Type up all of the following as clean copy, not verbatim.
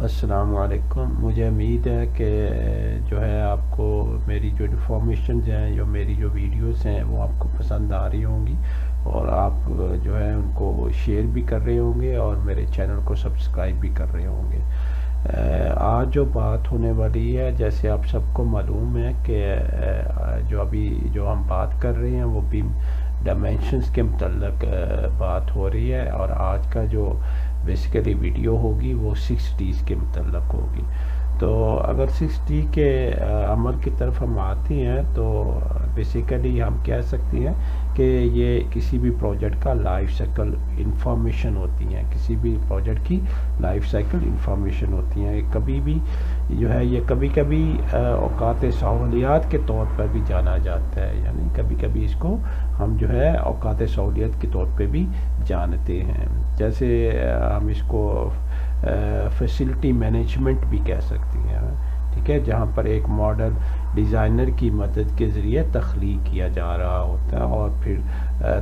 अस्सलाम वालेकुम। मुझे उम्मीद है कि जो है आपको मेरी जो इन्फॉर्मेशन हैं, जो मेरी जो वीडियोस हैं वो आपको पसंद आ रही होंगी और आप जो है उनको शेयर भी कर रहे होंगे और मेरे चैनल को सब्सक्राइब भी कर रहे होंगे। आज जो बात होने वाली है, जैसे आप सबको मालूम है कि जो अभी जो हम बात कर रहे हैं वो बीम डायमेंशंस के मतलब बात हो रही है और आज का जो बेसिकली वीडियो होगी वो 6Ds के मतलब होगी। तो अगर 6D के अमल की तरफ हम आते हैं तो बेसिकली हम कह सकते हैं कि ये किसी भी प्रोजेक्ट का लाइफ साइकिल इंफॉर्मेशन होती हैं, किसी भी प्रोजेक्ट की लाइफ साइकिल इंफॉर्मेशन होती हैं। कभी भी जो है ये कभी कभी औकात सहूलियात के तौर पर भी जाना जाता है, यानी कभी कभी इसको हम जो है औकात सहूलियत के तौर पे भी जानते हैं। जैसे हम इसको फैसिलिटी मैनेजमेंट भी कह सकते हैं, ठीक है, जहाँ पर एक मॉडल डिज़ाइनर की मदद के ज़रिए तख्लीक किया जा रहा होता है और फिर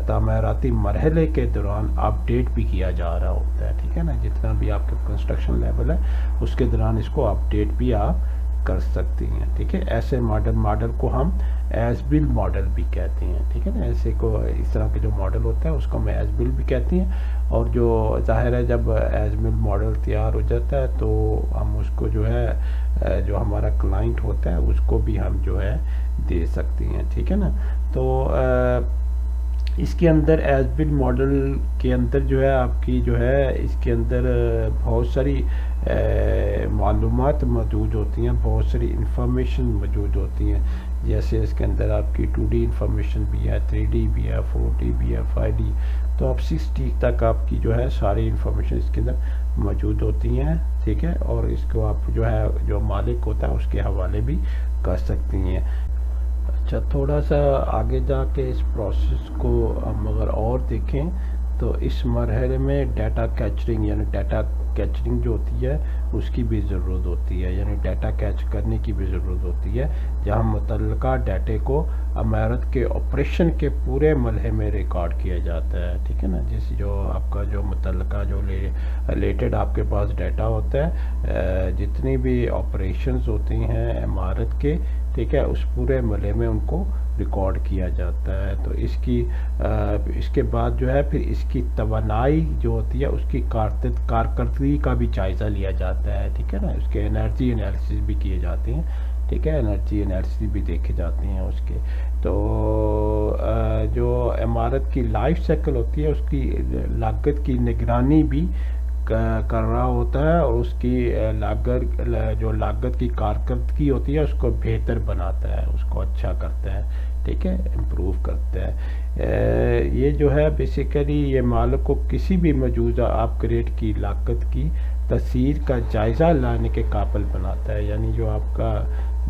तामीराती मरहले के दौरान अपडेट भी किया जा रहा होता है, ठीक है ना। जितना भी आपके कंस्ट्रक्शन लेवल है उसके दौरान इसको अपडेट भी आप कर सकती हैं, ठीक है। ऐसे मॉडल को हम एज बिल्ड मॉडल भी कहते हैं, ठीक है ना। ऐसे को इस तरह के जो मॉडल होता है उसको हम एज बिल्ड भी कहते हैं और जो जाहिर है जब एज बिल्ड मॉडल तैयार हो जाता है तो हम उसको जो है जो हमारा क्लाइंट होता है उसको भी हम जो है दे सकते हैं, ठीक है ना। तो इसके अंदर एज बिल्ड मॉडल के अंदर जो है आपकी जो है इसके अंदर बहुत सारी मालूमात मौजूद होती हैं, बहुत सारी इंफॉर्मेशन मौजूद होती हैं। जैसे इसके अंदर आपकी 2D इंफॉर्मेशन भी है, 3D भी है, 4D भी है, 5D, तो आप 6D तक आपकी जो है सारी इंफॉर्मेशन इसके अंदर मौजूद होती हैं, ठीक है। और इसको आप जो है जो मालिक होता है उसके हवाले भी कर सकती हैं। अच्छा, थोड़ा सा आगे जाके इस प्रोसेस को हम अगर और देखें तो इस मरहले में डाटा कैचरिंग यानी डाटा कैचरिंग जो होती है उसकी भी ज़रूरत होती है, यानी डाटा कैच करने की भी ज़रूरत होती है, जहां मुतल्लका डाटे को इमारत के ऑपरेशन के पूरे मरहले में रिकॉर्ड किया जाता है, ठीक है ना। जैसे जो आपका जो मुतल्लका जो रिलेटेड आपके पास डाटा होता है, जितनी भी ऑपरेशंस होती हैं इमारत के, ठीक है, उस पूरे मरहले में उनको रिकॉर्ड किया जाता है। तो इसके बाद जो है फिर इसकी तवानाई जो होती है उसकी कारकर्दगी का भी जायज़ा लिया जाता है, ठीक है ना। उसके एनर्जी एनालिसिस भी किए जाते हैं, ठीक है, एनर्जी एनालिसिस भी देखे जाते हैं उसके। तो जो इमारत की लाइफ साइकिल होती है उसकी लागत की निगरानी भी कर रहा होता है और उसकी लागत की कारकर्दगी होती है उसको बेहतर बनाता है, उसको अच्छा करता है, ठीक है, इम्प्रूव करता है। ये जो है बेसिकली ये मालिक को किसी भी मौजूदा अपग्रेड की लागत की तस्वीर का जायज़ा लाने के काबिल बनाता है, यानी जो आपका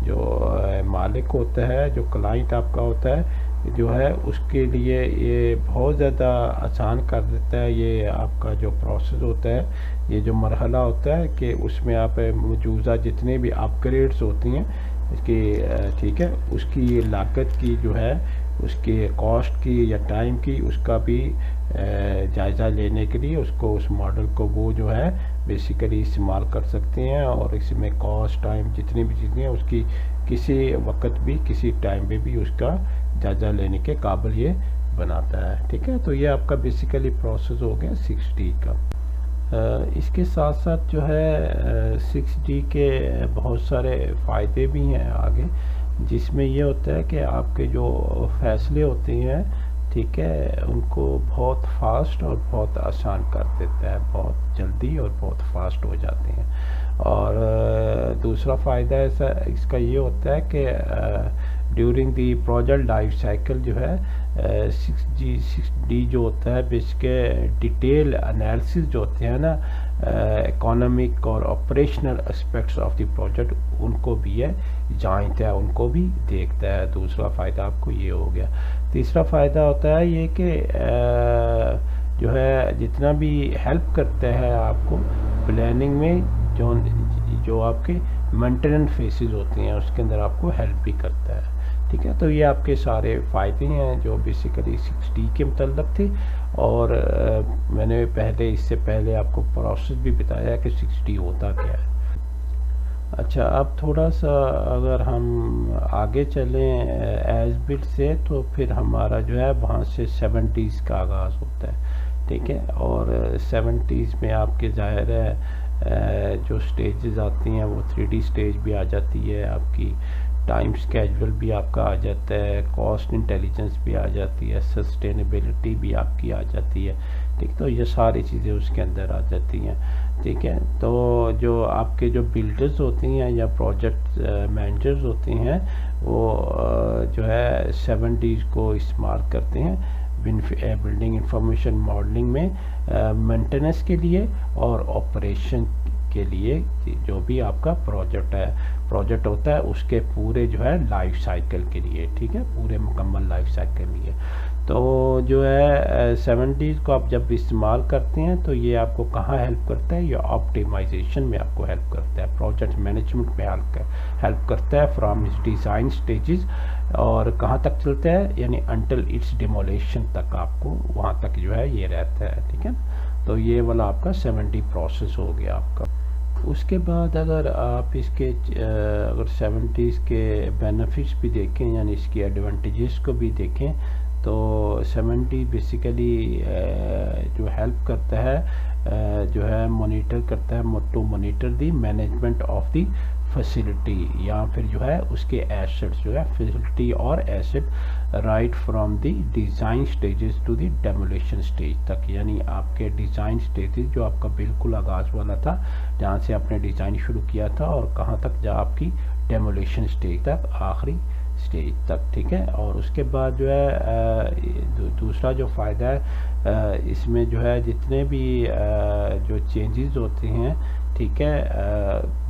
जो मालिक होता है, जो क्लाइंट आपका होता है जो है उसके लिए ये बहुत ज़्यादा आसान कर देता है। ये आपका जो प्रोसेस होता है, ये जो मरहला होता है कि उसमें आप मौजूदा जितने भी अपग्रेड्स होती हैं इसकी, ठीक है, उसकी लागत की जो है उसकी कॉस्ट की या टाइम की उसका भी जायज़ा लेने के लिए उसको उस मॉडल को वो जो है बेसिकली इस्तेमाल कर सकते हैं और इसमें कॉस्ट टाइम जितनी भी चीज़ें हैं उसकी किसी वक्त भी किसी टाइम पे भी उसका जायज़ा लेने के काबिल ये बनाता है, ठीक है। तो ये आपका बेसिकली प्रोसेस हो गया 6D का। इसके साथ साथ जो है 6D के बहुत सारे फ़ायदे भी हैं आगे, जिसमें ये होता है कि आपके जो फैसले होते हैं, ठीक है, उनको बहुत फास्ट और बहुत आसान कर देता है, बहुत जल्दी और बहुत फास्ट हो जाते हैं। और दूसरा फ़ायदा ऐसा इसका ये होता है कि during the project life cycle जो है 6D जो होता है इसके डिटेल एनालिसिस जो होते हैं ना, इकोनॉमिक और operational aspects of the project उनको भी है जानता है, उनको भी देखता है। दूसरा फ़ायदा आपको ये हो गया। तीसरा फ़ायदा होता है ये कि जो है जितना भी हेल्प करता है आपको प्लानिंग में, जो आपके मेंटेनेंस फेसेस होती हैं उसके अंदर आपको हेल्प भी करता है, ठीक है। तो ये आपके सारे फ़ायदे हैं जो बेसिकली 6D के मतलब थे। और मैंने इससे पहले आपको प्रोसेस भी बताया कि 6D होता क्या है। अच्छा, अब थोड़ा सा अगर हम आगे चलें एज बिल्ड से, तो फिर हमारा जो है वहाँ से 70s का आगाज़ होता है, ठीक है। और 70s में आपके ज़ाहिर है जो स्टेजेस आती हैं वो 3D स्टेज भी आ जाती है आपकी, टाइम स्केड्यूल भी आपका आ जाता है, कॉस्ट इंटेलिजेंस भी आ जाती है, सस्टेनेबिलिटी भी आपकी आ जाती है, ठीक। तो ये सारी चीज़ें उसके अंदर आ जाती हैं, ठीक है। तो जो आपके जो बिल्डर्स होती हैं या प्रोजेक्ट मैनेजर्स होती हैं वो जो है 70s को इस्तेमाल करते हैं बिल्डिंग इंफॉर्मेशन मॉडलिंग में मेंटेनेंस के लिए और ऑपरेशन के लिए। जो भी आपका प्रोजेक्ट होता है उसके पूरे जो है लाइफ साइकिल के लिए, ठीक है, पूरे मुकम्मल लाइफ साइकिल के लिए। तो जो है 70s को आप जब इस्तेमाल करते हैं तो ये आपको कहाँ हेल्प करता है, ये ऑप्टिमाइजेशन में आपको हेल्प करता है, प्रोजेक्ट मैनेजमेंट में हेल्प करता है फ्रॉम डिज़ाइन स्टेजेस, और कहाँ तक चलता है यानी अंटिल इट्स डिमोलेशन तक, आपको वहाँ तक जो है ये रहता है, ठीक है। तो ये वाला आपका 70 प्रोसेस हो गया आपका। उसके बाद अगर आप इसके अगर 70s के बेनिफिट्स भी देखें यानी इसकी एडवांटेजेस को भी देखें, तो 70 बेसिकली जो हेल्प करता है जो है मॉनिटर करता है to monitor the management of the facility, या फिर जो है उसके एसेट्स जो है फैसिलिटी और asset right from the design stages to the demolition stage तक, यानी आपके डिज़ाइन स्टेजेस जो आपका बिल्कुल आगाज़ वाला था जहाँ से आपने डिज़ाइन शुरू किया था और कहाँ तक जा आपकी डेमोलेशन स्टेज तक, आखिरी स्टेज तक, ठीक है। और उसके बाद जो है दूसरा जो फ़ायदा है इसमें जो है जितने भी जो चेंजेस होते हैं, ठीक है,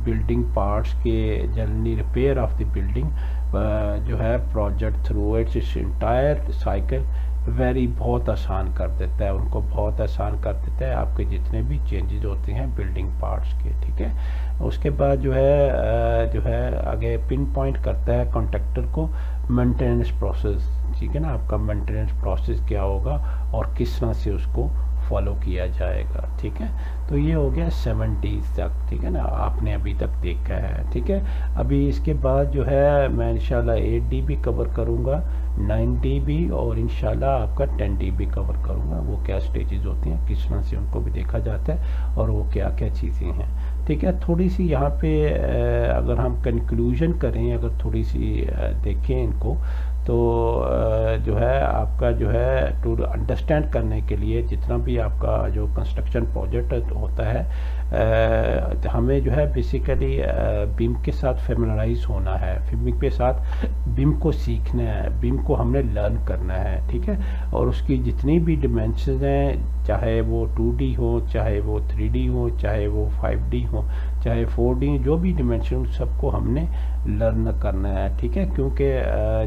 बिल्डिंग पार्ट्स के generally repair of the building जो है project through it's entire cycle very बहुत आसान कर देता है, उनको बहुत आसान कर देता है आपके जितने भी चेंजेस होते हैं बिल्डिंग पार्ट्स के, ठीक है। उसके बाद जो है आगे पिन पॉइंट करता है कॉन्ट्रैक्टर को मेंटेनेंस प्रोसेस, ठीक है ना, आपका मेंटेनेंस प्रोसेस क्या होगा और किस तरह से उसको फॉलो किया जाएगा, ठीक है। तो ये हो गया 70s तक, ठीक है ना, आपने अभी तक देखा है, ठीक है। अभी इसके बाद जो है मैं इंशाल्लाह 8D भी कवर करूँगा, 9D भी, और इंशाल्लाह आपका 10D भी कवर करूँगा। वो क्या स्टेजेस होती हैं, किस तरह से उनको भी देखा जाता है और वो क्या क्या चीज़ें हैं, ठीक है। थोड़ी सी यहाँ पे अगर हम कंक्लूजन करें, अगर थोड़ी सी देखें इनको, तो जो है आपका जो है टू अंडरस्टैंड करने के लिए जितना भी आपका जो कंस्ट्रक्शन प्रोजेक्ट होता है हमें जो है बेसिकली बीम के साथ फेमिलराइज होना है, बीम के साथ बीम को सीखना है, बीम को हमने लर्न करना है, ठीक है। और उसकी जितनी भी डिमेंशन हैं, चाहे वो 2D हो, चाहे वो 3D हो, चाहे वो 5D हो, चाहे 4D, जो भी डिमेंशन सबको हमने लर्न करना है, ठीक है। क्योंकि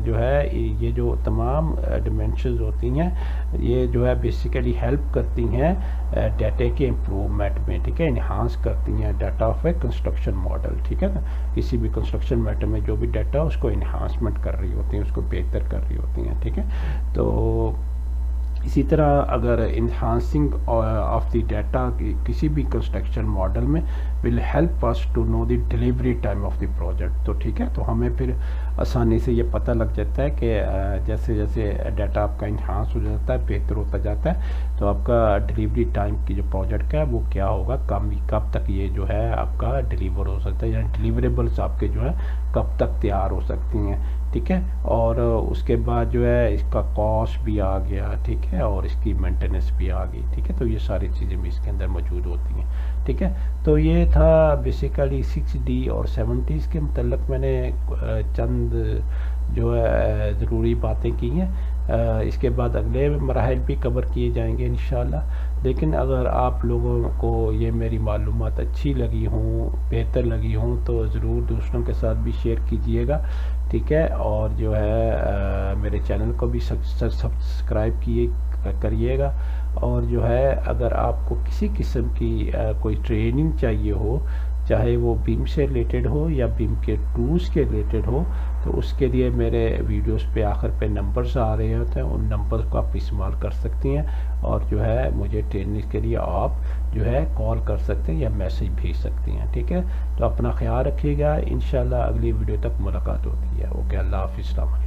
जो है ये जो तमाम डिमेंशंस होती हैं ये जो है बेसिकली हेल्प करती हैं डाटा के इम्प्रूवमेंट में, ठीक है, इन्हांस करती हैं data of A construction model, ठीक है ना। किसी भी कंस्ट्रक्शन मैटर में जो भी डाटा उसको इन्हांसमेंट कर रही होती हैं, उसको बेहतर कर रही होती हैं, ठीक है। तो इसी तरह अगर इन्हांसिंग ऑफ द डाटा किसी भी कंस्ट्रक्शन मॉडल में will help us to know the delivery time of the project, तो ठीक है, तो हमें फिर आसानी से ये पता लग जाता है कि जैसे जैसे डाटा आपका इन्हांस हो जाता है, बेहतर होता जाता है, तो आपका डिलीवरी टाइम की जो प्रोजेक्ट का है वो क्या होगा, कब तक ये जो है आपका डिलीवर हो सकता है, यानी डिलीवरेबल्स आपके जो है कब तक तैयार हो सकती हैं, ठीक है। और उसके बाद जो है इसका कॉस्ट भी आ गया, ठीक है, और इसकी मेंटेनेंस भी आ गई, ठीक है। तो ये सारी चीज़ें भी इसके अंदर मौजूद होती हैं, ठीक है। तो ये था बेसिकली 6D और 70s के मतलब मैंने चंद जो है ज़रूरी बातें की हैं। इसके बाद अगले मराहल भी कवर किए जाएंगे इंशाल्लाह। लेकिन अगर आप लोगों को ये मेरी मालूमात अच्छी लगी हों, बेहतर लगी हों, तो ज़रूर दूसरों के साथ भी शेयर कीजिएगा, ठीक है। और जो है मेरे चैनल को भी सब्सक्राइब करिएगा। और जो है अगर आपको किसी किस्म की कोई ट्रेनिंग चाहिए हो चाहे वो बीम से रिलेटेड हो या बीम के टूल्स के रिलेटेड हो, तो उसके लिए मेरे वीडियोस पे आखिर पे नंबर्स आ रहे होते हैं, उन नंबर्स को आप इस्तेमाल कर सकती हैं और जो है मुझे ट्रेनिंग के लिए आप जो है कॉल कर सकते हैं या मैसेज भेज सकती हैं। ठीक है, तो अपना ख्याल रखिएगा, इंशाल्लाह अगली वीडियो तक मुलाकात होती है। ओके, अल्लाह हाफ़िज़।